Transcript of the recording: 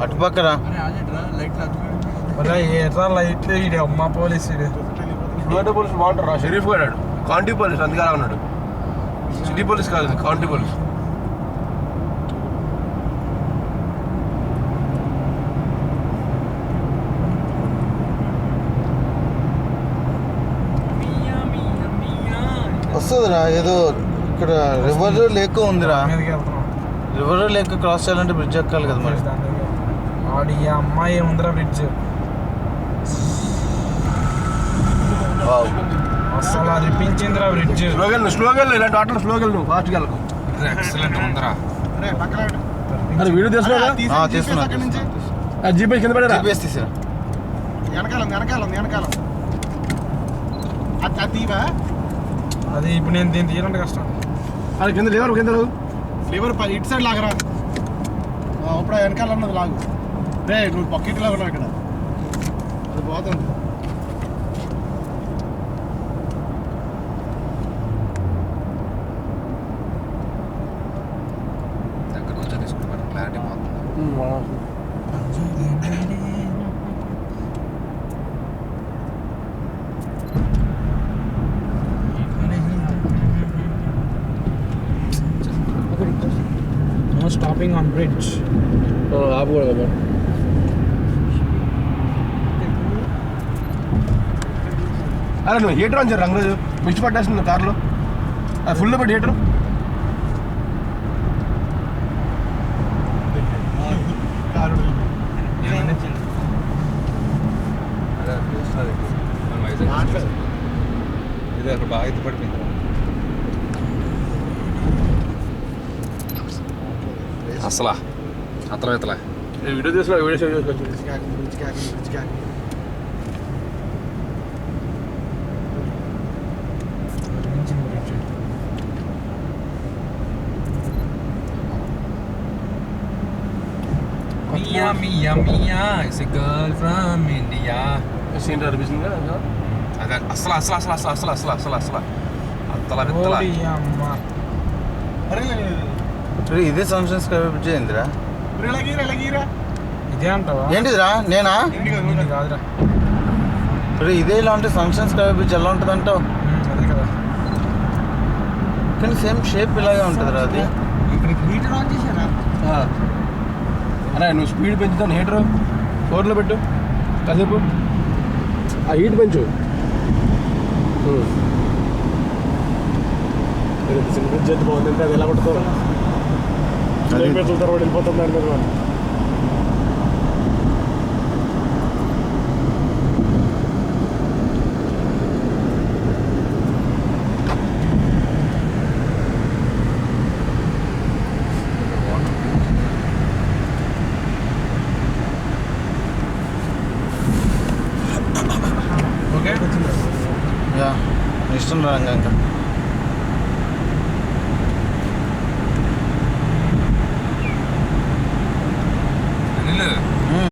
అటు పక్కరా ఎట్లా లైట్లు ఇడే అమ్మ పోలీసు పోలీసు బాగుంటారు. షరీఫ్ గారు కాంటీ పోలీస్ అందుకే అలా ఉన్నాడు. సిటీ పోలీస్ కాదు, కాంటీ పోలీస్. వస్తుందిరా ఏదో ఇక్కడ రివర్ లేక్ ఉందిరా. రివర్ లేక్ క్రాస్ చేయాలంటే బ్రిడ్జ్ ఎక్కాలి కదా మరి. ఆడి అమ్మాయి ఏముందిరా బ్రిడ్జ్ అసలు అనిపించిందిరా బ్రిడ్జ్. స్లోగల్ ఇలాంటి ఆటలు స్లోగల్ నువ్వు ఫాస్ట్గా వెళ్ళకు. ఎక్సలెంట్ ఉందిరా. వీడియో తీసుకున్నా జీపీ కింద పడేరా. జీపీఎస్ తీసిరా. అది ఇప్పుడు నేను దీన్ని తీయాలంటే కష్టం. అది కింద లేవరు, కింద లివర్ ఇటు సైడ్ లాగరా. అప్పుడు వెనకాల ఉన్నది లాగు. రే నువ్వు పక్కింటి లాగా ఉన్నావు ఇక్కడ. అది పోతుంది. No stopping on bridge. ఆపుకూడదు. అరే నువ్వు హీటర్ అని చెప్పి రంగురోజు మిర్చి పట్టేస్తుంది కార్లో. అది ఫుల్ పెట్టి హీటర్. ఇది అక్కడ బాగా ఎత్తి పడిపోయింది. అసలా అతల ఎత్తలా వీడియో తీసుకున్నా, వీడియో సేవ్ చేసుకోవచ్చు. Mia, Mia, Mia, it's a girl from India. Scene అనిపిస్తుంది కదా. అదే అసలు అసలు అసలు అసలు అసలు అసలు అసలు అసలు అత్తలా విత్తలా. ఇదే సన్షైన్ స్కై బ్రిడ్జ్ ఏందిరా? ఇదే అంటావా? ఏంటిదిరా? నేనా? కాదురా. ఇదే ఇలా ఉంటే సన్షైన్ స్కై బ్రిడ్జ్ ఎలా ఉంటుంది అంటావు? అదే కదా. కానీ సేమ్ షేప్ ఇలాగే ఉంటుందిరా అది. హీటర్ ఆన్ చేశారా? అరే నువ్వు స్పీడ్ పెంచుతాను, హీటర్ 4లో పెట్టు కాసేపు. ఆ హీట్ పెంచు. బ్రిడ్జ్ ఎంత బాగుంది, అది ఎలా పడుతుంది తర్వాత వెళ్ళిపోతుంది దాని మీద. ఇష్టం రా ఇంకా